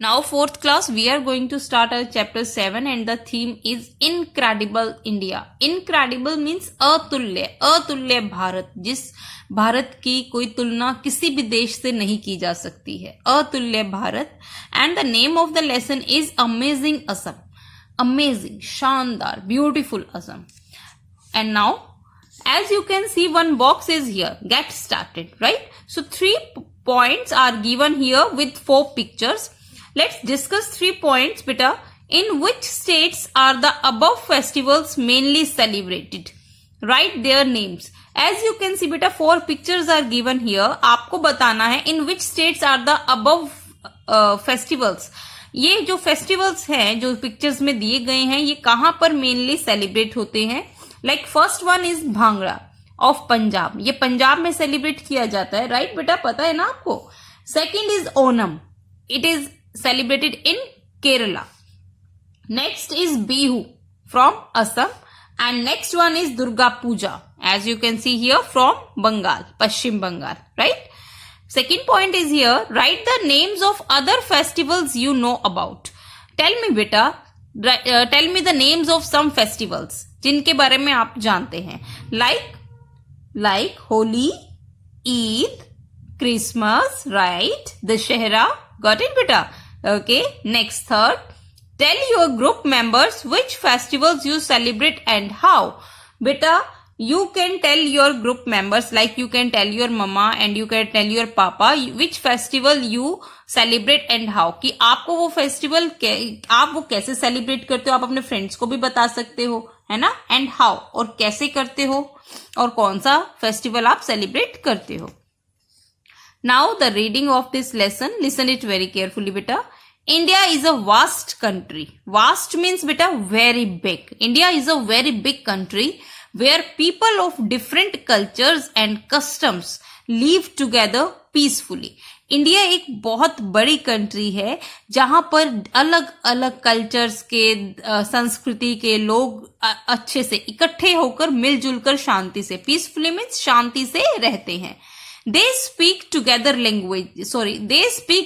Now, fourth class, we are going to start our chapter 7 and the theme is Incredible India. Incredible means अतुल्य, अतुल्य भारत, जिस भारत की कोई तुलना किसी भी देश से नहीं की जा सकती है, अतुल्य Bharat. And the name of the lesson is Amazing Assam. Amazing, शानदार, beautiful Assam. And now, as you can see, one box is here. Get started, right? So 3 points are given here with 4 pictures. Let's discuss 3 points, beta. In which states are the above festivals mainly celebrated? Write their names. As you can see, beta, 4 pictures are given here. आपको बताना है in which states are the above festivals. ये जो festivals हैं, जो pictures में दिए गए हैं, ये कहाँ पर mainly celebrate होते हैं? Like first one is bhangra of Punjab. ये पंजाब में celebrate किया जाता है, right बेटा? पता है ना आपको? Second is Onam. It is celebrated in Kerala. Next is Bihu from Assam, and next one is Durga Puja, as you can see here, from Bengal, Paschim Bengal, right? Second point is here, write the names of other festivals you know about. Tell me beta, tell me the names of some festivals जिनके बारे में आप जानते हैं, like Holi, Eid, Christmas, right? Dashera. Got it beta? Okay, next third, tell your group members which festivals you celebrate and how. Beta, you can tell your group members, like you can tell your mama and you can tell your papa which festival you celebrate and how. कि आपको वो festival आप वो कैसे celebrate करते हो, आप अपने फ्रेंड्स को भी बता सकते हो, है ना? एंड हाउ, और कैसे करते हो, और कौन सा फेस्टिवल आप सेलिब्रेट करते हो. Now the reading of this lesson, listen it very carefully beta. India is a vast country. Vast means beta very big. India is a very big country where people of different cultures and customs live together peacefully. India एक बहुत बड़ी country है जहां पर अलग अलग cultures के, संस्कृति के लोग अच्छे से इकट्ठे होकर मिलजुल कर शांति से, पीसफुली मीन्स शांति से रहते हैं. They speak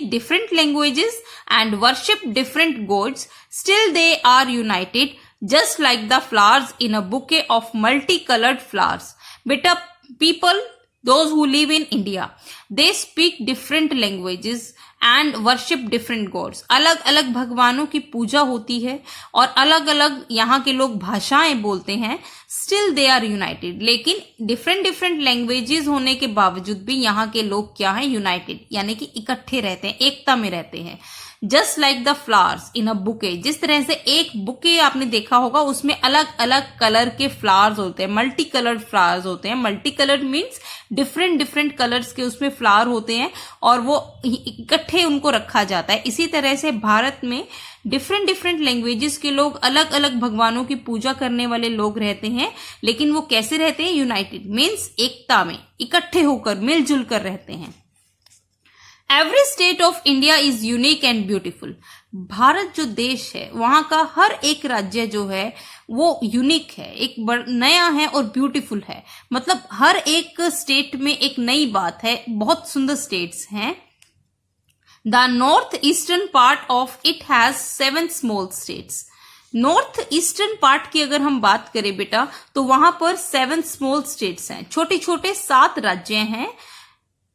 different languages and worship different gods. Still they are united, just like the flowers in a bouquet of multicolored flowers. Beta, people, those who live in India, they speak different languages and worship different gods. अलग अलग भगवानों की पूजा होती है और अलग अलग यहाँ के लोग भाषाएं बोलते हैं. Still they are united. लेकिन different लैंग्वेजेस होने के बावजूद भी यहाँ के लोग क्या हैं? यूनाइटेड, यानी कि इकट्ठे रहते हैं, एकता में रहते हैं. Just like the flowers in a bouquet, जिस तरह से एक बुके आपने देखा होगा, उसमें अलग अलग कलर के फ्लावर्स होते हैं, मल्टी कलर्ड फ्लावर्स होते हैं. Multi coloured means different colours के उसमें फ्लावर होते हैं और वो इकट्ठे उनको रखा जाता है. इसी तरह से भारत में डिफरेंट लैंग्वेजेस के लोग, अलग अलग भगवानों की पूजा करने वाले लोग रहते हैं, लेकिन वो कैसे रहते हैं? यूनाइटेड मीन्स एकता में, इकट्ठे होकर मिलजुल कर रहते हैं. Every state of India is unique and beautiful. Bharat जो देश है वहां का हर एक राज्य जो है वो यूनिक है, एक नया है और ब्यूटीफुल है. मतलब हर एक स्टेट में एक नई बात है. बहुत सुंदर स्टेट्स हैं. The north eastern part of it has 7 small states. North eastern part की अगर हम बात करें बेटा, तो वहां पर 7 स्मॉल स्टेट्स हैं, छोटे छोटे 7 राज्य हैं.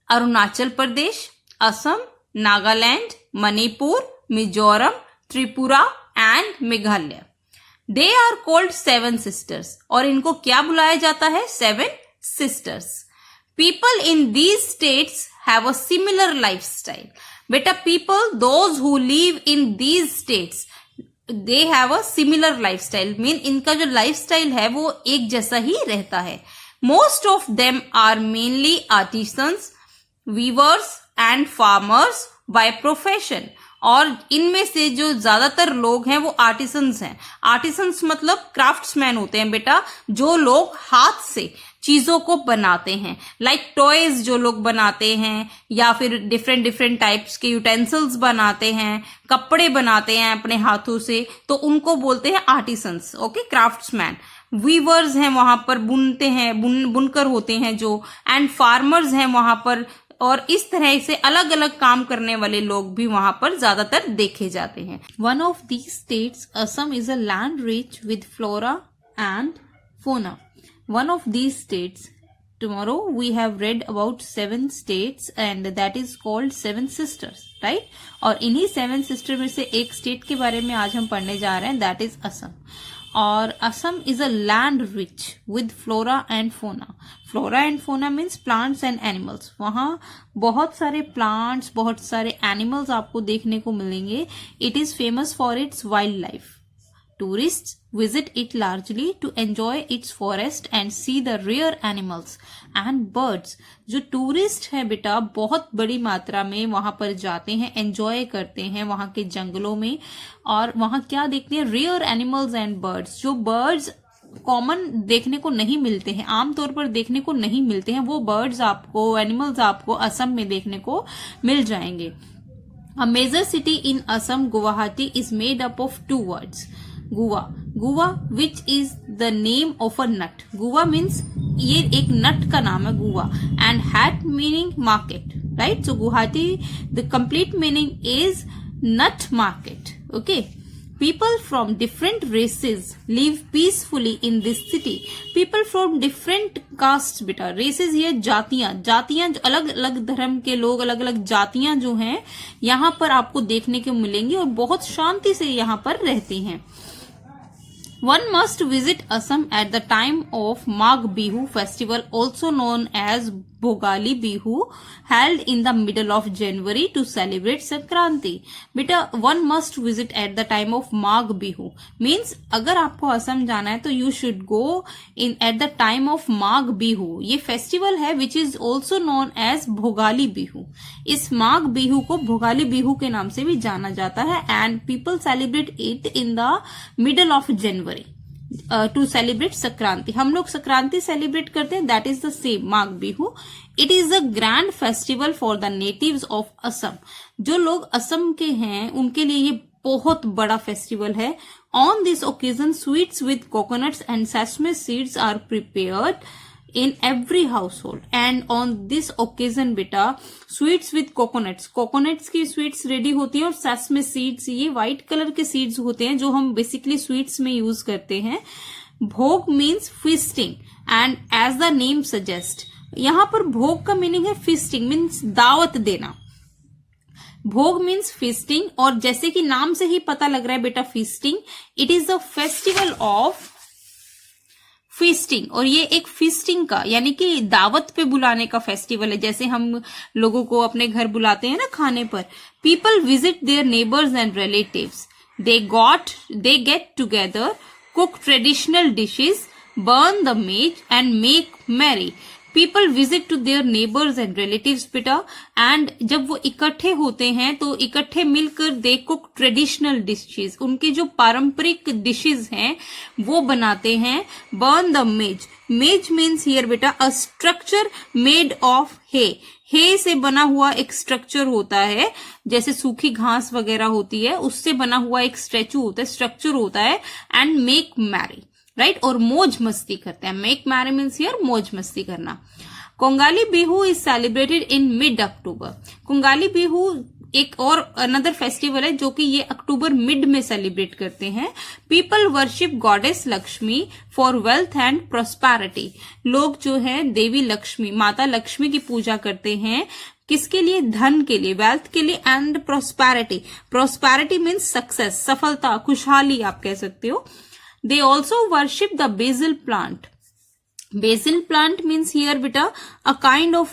Arunachal Pradesh, Assam, Nagaland, Manipur, Mizoram, Tripura and Meghalaya. They are called 7 sisters. और इनको क्या बुलाया जाता है? 7 sisters. People in these states have a similar lifestyle. बेटा, people those who live in these states, they have a similar lifestyle. Mean इनका जो लाइफस्टाइल है वो एक जैसा ही रहता है. Most of them are mainly artisans, weavers and farmers by profession. और इनमें से जो ज्यादातर लोग हैं वो आर्टिसंस हैं. आर्टिसंस मतलब क्राफ्ट्समैन होते हैं बेटा, जो लोग हाथ से चीजों को बनाते हैं. लाइक टॉयज जो लोग बनाते हैं, या फिर डिफरेंट टाइप्स के यूटेंसिल्स बनाते हैं, कपड़े बनाते हैं अपने हाथों से, तो उनको बोलते हैं आर्टिसंस. Okay, craftsman. वीवर्स हैं, वहां पर बुनते हैं, बुनकर होते हैं जो. एंड फार्मर्स हैं, वहां पर और इस तरह से अलग अलग काम करने वाले लोग भी वहां पर ज्यादातर देखे जाते हैं। One of these states Assam is a land rich with flora and फोना। One of these states, tomorrow we have read about 7 states and that is called 7 sisters, right? और इन्हीं 7 सिस्टर में से एक स्टेट के बारे में आज हम पढ़ने जा रहे हैं, दैट इज असम। और Assam is a land rich with flora and fauna. Flora and fauna means plants and animals. वहां बहुत सारे प्लांट्स, बहुत सारे एनिमल्स आपको देखने को मिलेंगे। It is famous for its wild life. Tourists visit it largely to enjoy its forest and see the rare animals and birds. जो टूरिस्ट है बेटा बहुत बड़ी मात्रा में वहां पर जाते हैं, एंजॉय करते हैं वहां के जंगलों में, और वहां क्या देखते हैं, रेयर एनिमल्स एंड बर्ड्स। जो बर्ड्स कॉमन देखने को नहीं मिलते हैं, आमतौर पर देखने को नहीं मिलते हैं, वो बर्ड्स आपको, एनिमल्स आपको असम में देखने को मिल जाएंगे। A major city in Assam, Guwahati, is made up of 2 words. Guwa which is the name of a nut. Guwa means ये एक नट का नाम है, guwa, and haat meaning market, right? So Guwahati, the complete meaning is nut market. Okay, people from different races live peacefully in this city. People from different caste, बेटा races ये जातियां जो अलग अलग धर्म के लोग, अलग अलग जातियां जो हैं यहाँ पर आपको देखने को मिलेंगी और बहुत शांति से यहाँ पर रहते हैं। One must visit Assam at the time of Magh Bihu festival, also known as Bhogali Bihu, held in the middle of January to celebrate Sankranti. बेटा one must visit at the time of Magh Bihu means अगर आपको असम जाना है तो you should go in at the time of Magh Bihu. ये festival है which is also known as Bhogali Bihu. इस माघ बिहू को भोगाली बिहू के नाम से भी जाना जाता है and people celebrate it in the middle of January. To celebrate Sankranti. हम लोग संक्रांति सेलिब्रेट करते हैं, that is the same Magh Bihu. It is a grand festival for the natives of Assam. जो लोग असम के हैं उनके लिए ये बहुत बड़ा फेस्टिवल है। On this occasion sweets with coconuts and sesame seeds are prepared in every household, and on this occasion बेटा स्वीट्स विद कोकोनट्स की स्वीट्स रेडी होती है, और सेसमे सीड्स, ये व्हाइट कलर के सीड्स होते हैं जो हम बेसिकली स्वीट्स में यूज करते हैं। Bhog means feasting and as the name suggest, यहाँ पर भोग का मीनिंग है फीस्टिंग मीन्स दावत देना। भोग मीन्स फीस्टिंग, और जैसे कि नाम से ही पता लग रहा है बेटा feasting, it is the festival of feasting. और ये एक फीस्टिंग का यानी कि दावत पे बुलाने का फेस्टिवल है, जैसे हम लोगों को अपने घर बुलाते हैं ना खाने पर। People visit their neighbours and relatives, they get together, cook traditional dishes, burn the meji and make merry. People visit to their neighbours and relatives बेटा, एंड जब वो इकट्ठे होते हैं तो इकट्ठे मिलकर दे कुक ट्रेडिशनल डिशेज, उनके जो पारंपरिक डिशेज हैं वो बनाते हैं। बर्न द मेज, मेज मीन्स हियर बेटा अ स्ट्रक्चर मेड ऑफ हे से बना हुआ एक स्ट्रक्चर होता है, जैसे सूखी घास वगैरह होती है उससे बना हुआ एक स्ट्रेचू होता है, स्ट्रक्चर होता है। एंड मेक मैरी, राइट, और मौज मस्ती करते हैं। मेक मैरी मीन्स हियर मौज मस्ती करना। Kongali Bihu is celebrated in mid October. Kongali Bihu एक और अनदर फेस्टिवल है जो कि ये अक्टूबर मिड में सेलिब्रेट करते हैं। People worship goddess Lakshmi for wealth and prosperity. लोग जो है देवी लक्ष्मी, माता लक्ष्मी की पूजा करते हैं, किसके लिए? धन के लिए, वेल्थ के लिए, and prosperity. Prosperity means success, सफलता, खुशहाली आप कह सकते हो। They also worship the basil plant. Basil plant means here beta a kind of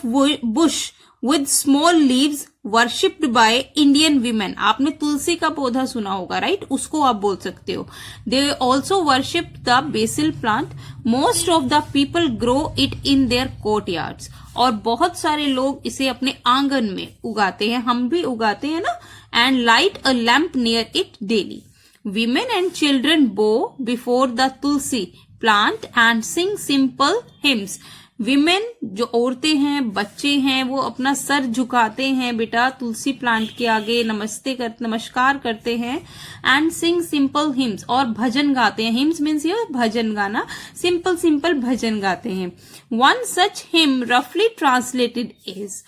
bush with small leaves worshipped by Indian women. आपने तुलसी का पौधा सुना होगा, राइट? उसको आप बोल सकते हो। They also worship the basil plant. Most of the people grow it in their courtyards. और बहुत सारे लोग इसे अपने आंगन में उगाते हैं, हम भी उगाते हैं ना। And light a lamp near it daily. Women and children bow before the tulsi plant and sing simple hymns. Women जो औरतें हैं, बच्चे हैं, वो अपना सर झुकाते हैं बेटा तुलसी प्लांट के आगे, नमस्कार करते हैं। एंड सिंग सिंपल हिम्स, और भजन गाते हैं। हिम्स मीन्स ये भजन गाना, सिंपल भजन गाते हैं। वन सच हिम रफली ट्रांसलेटेड इज,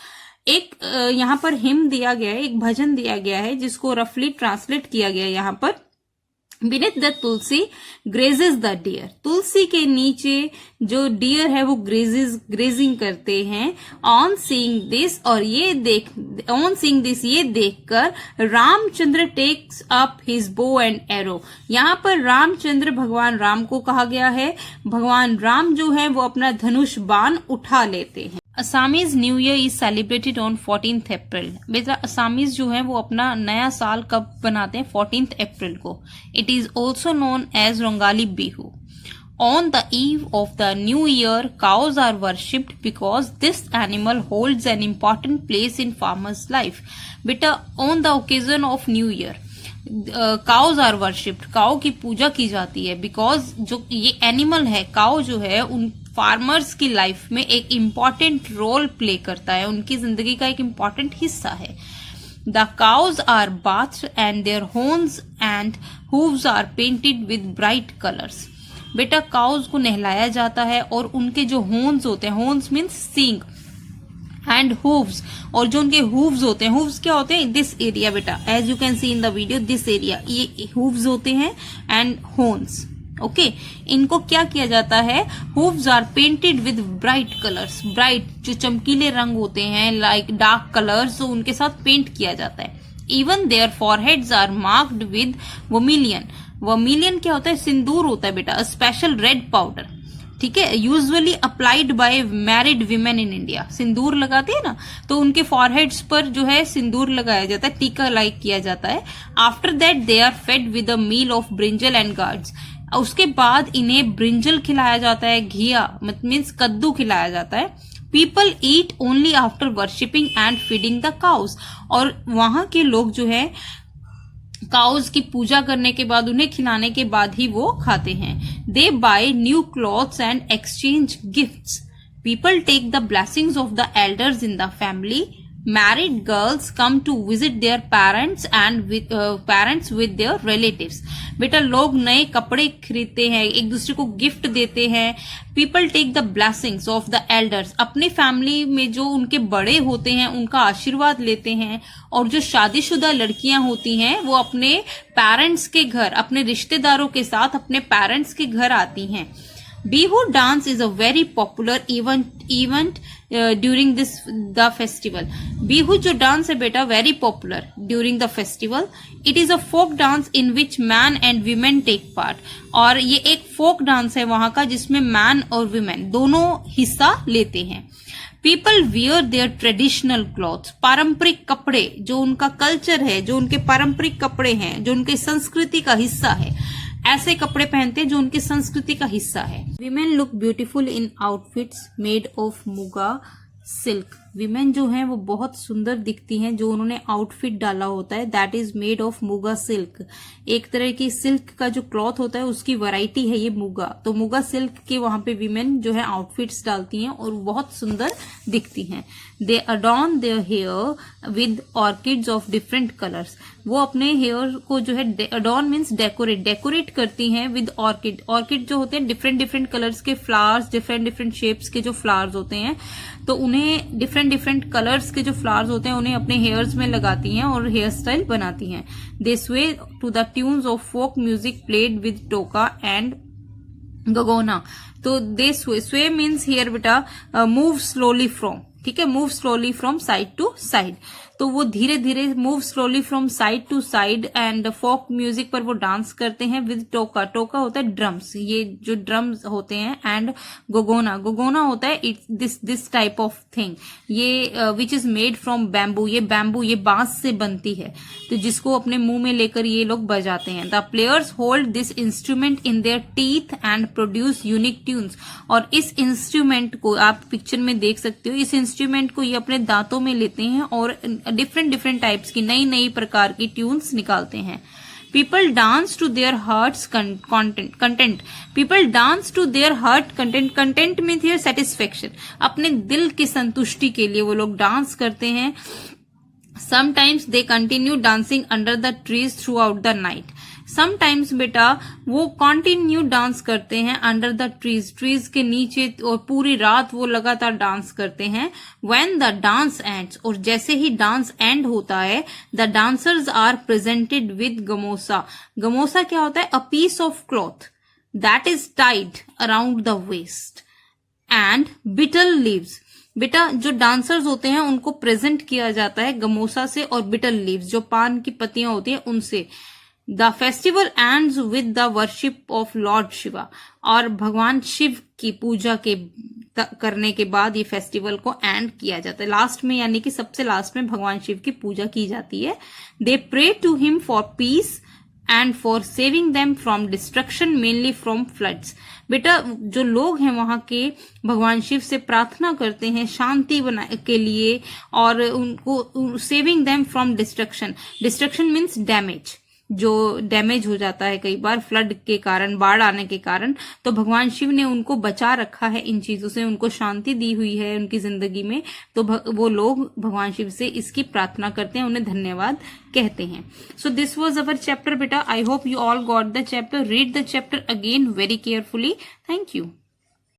एक यहाँ पर हिम दिया गया है, एक भजन दिया गया है जिसको रफली ट्रांसलेट किया गया है यहाँ पर। Beneath the tulsi grazes the deer, तुलसी के नीचे जो डियर है वो ग्रेजिंग करते हैं। ऑन सीइंग दिस, और ये देखकर Ramchandra takes up his bow and arrow. यहाँ पर रामचंद्र भगवान राम को कहा गया है, भगवान राम जो है वो अपना धनुष बाण उठा लेते हैं। Assamese new year is celebrated on 14th अप्रैल। बेटा असामीज जो है वो अपना नया साल कब बनाते हैं? 14th अप्रैल को। It is also known as Rongali Bihu. On the eve of the new year, cows are worshipped because this animal holds an important place in farmers' life. बेटा on the occasion of new year, cows are worshipped, cow की पूजा की जाती है because जो ये animal है, cow जो है उन फार्मर्स की लाइफ में एक इम्पॉर्टेंट रोल प्ले करता है, उनकी जिंदगी का एक इम्पॉर्टेंट हिस्सा है। The cows are bathed and their horns and hooves are painted with bright colours. बेटा काउज को नहलाया जाता है और उनके जो हॉर्न्स होते हैं, horns means seeing, and hooves, और जो उनके हूव्स होते हैं, हूव्स क्या होते हैं? दिस एरिया बेटा, as you can see in the video, this area, ये हूव्स होते हैं एंड हॉर्न्स। ओके, इनको क्या किया जाता है? Hooves are painted with bright colours, bright जो चमकीले रंग होते हैं, लाइक डार्क कलर्स, तो उनके साथ पेंट किया जाता है। Even their foreheads are marked with vermilion. Vermilion क्या होता है? सिंदूर होता है बेटा, स्पेशल रेड पाउडर, ठीक है, usually applied by married women in India. सिंदूर लगाते हैं ना, तो उनके फॉरहेड्स पर जो है सिंदूर लगाया जाता है, टीका लाइक किया जाता है। After that they are fed with a meal of brinjal and gourds. उसके बाद इन्हें ब्रिंजल खिलाया जाता है, घिया मीन्स कद्दू खिलाया जाता है। People eat only after worshipping and feeding the cows. और वहां के लोग जो है काउज की पूजा करने के बाद, उन्हें खिलाने के बाद ही वो खाते हैं। They buy new clothes and exchange gifts. People take the blessings of the elders in the family. Married girls come to visit their parents and parents with their relatives. बेटा लोग नए कपड़े खरीदते हैं, एक दूसरे को गिफ्ट देते हैं। People take the blessings of the elders, अपनी फैमिली में जो उनके बड़े होते हैं उनका आशीर्वाद लेते हैं। और जो शादीशुदा लड़कियां होती हैं वो अपने पेरेंट्स के घर, अपने रिश्तेदारों के साथ अपने पेरेंट्स के घर आती हैं। Bihu dance is a very popular event during the festival. Bihu जो डांस है बेटा very popular during the festival. It is a folk dance in which man and women take part. और ये एक folk डांस है वहां का जिसमें man और women दोनों हिस्सा लेते हैं। People wear their traditional clothes. पारंपरिक कपड़े, जो उनका कल्चर है, जो उनके पारंपरिक कपड़े हैं, जो उनके संस्कृति का हिस्सा है, ऐसे कपड़े पहनते हैं जो उनकी संस्कृति का हिस्सा है। Women look beautiful in outfits made of muga silk. Women जो हैं वो बहुत सुंदर दिखती हैं जो उन्होंने आउटफिट डाला होता है, that is made of muga silk. एक तरह की सिल्क का जो क्लॉथ होता है उसकी वैरायटी है ये मुगा। तो मुगा सिल्क के वहां पे विमेन जो है आउटफिट्स डालती हैं और बहुत सुंदर दिखती हैं। They adorn their hair with orchids of different colours. वो अपने हेयर को जो है अडॉर्न मीन्स डेकोरेट करती हैं विद ऑर्किड। ऑर्किड जो होते हैं डिफरेंट कलर्स के फ्लावर्स, डिफरेंट शेप्स के जो फ्लावर्स होते हैं, तो उन्हें डिफरेंट कलर्स के जो फ्लावर्स होते हैं उन्हें अपने हेयर्स में लगाती हैं और हेयर स्टाइल बनाती हैं। They sway to the tunes of folk music played with toka and gogona. तो दे स्वे मीन्स हियर बेटा मूव स्लोली फ्रॉम, ठीक है, move slowly from side to side. तो वो धीरे धीरे move slowly from side to side and folk music पर वो डांस करते हैं विद टोका। टोका होता है ड्रम्स, ये जो ड्रम्स होते हैं, एंड गोगोना होता है दिस टाइप ऑफ थिंग, ये which is made from bamboo. ये बांस से बनती है, तो जिसको अपने मुंह में लेकर ये लोग बजाते हैं। The players hold this instrument in their teeth and produce unique tunes. और इस इंस्ट्रूमेंट को आप पिक्चर में देख सकते हो, इस इंस्ट्रूमेंट को ये अपने दांतों में लेते हैं और डिफरेंट टाइप्स की नई प्रकार की ट्यून्स निकालते हैं। People dance to their hearts content. People dance to their heart content means here satisfaction. अपने दिल की संतुष्टि के लिए वो लोग डांस करते हैं। Sometimes they continue dancing under the trees through out the night. Sometimes बेटा वो कंटिन्यू डांस करते हैं अंडर द ट्रीज के नीचे, और पूरी रात वो लगातार डांस करते हैं। व्हेन द डांस एंड्स, और जैसे ही डांस एंड होता है, the dancers are presented with gamosa. Gamosa क्या होता है? A piece of cloth that is tied around the waist and betel leaves. बेटा जो डांसर्स होते हैं उनको प्रेजेंट किया जाता है गमोसा से और बिटल लीव्स, जो पान की पत्तियां होती हैं, उनसे। The festival ends with the worship of Lord Shiva, और भगवान शिव की पूजा के करने के बाद ये फेस्टिवल को एंड किया जाता है। लास्ट में, यानी कि सबसे लास्ट में भगवान शिव की पूजा की जाती है। They pray to him for peace and for saving them from destruction, mainly from floods. बेटा जो लोग हैं वहां के भगवान शिव से प्रार्थना करते हैं शांति के लिए, और उनको saving them from destruction. Destruction means damage, जो डैमेज हो जाता है कई बार फ्लड के कारण, बाढ़ आने के कारण। तो भगवान शिव ने उनको बचा रखा है इन चीजों से, उनको शांति दी हुई है उनकी जिंदगी में। तो वो लोग भगवान शिव से इसकी प्रार्थना करते हैं, उन्हें धन्यवाद कहते हैं। So this was our chapter बेटा। I hope you all got the chapter. Read the chapter again very carefully. Thank you.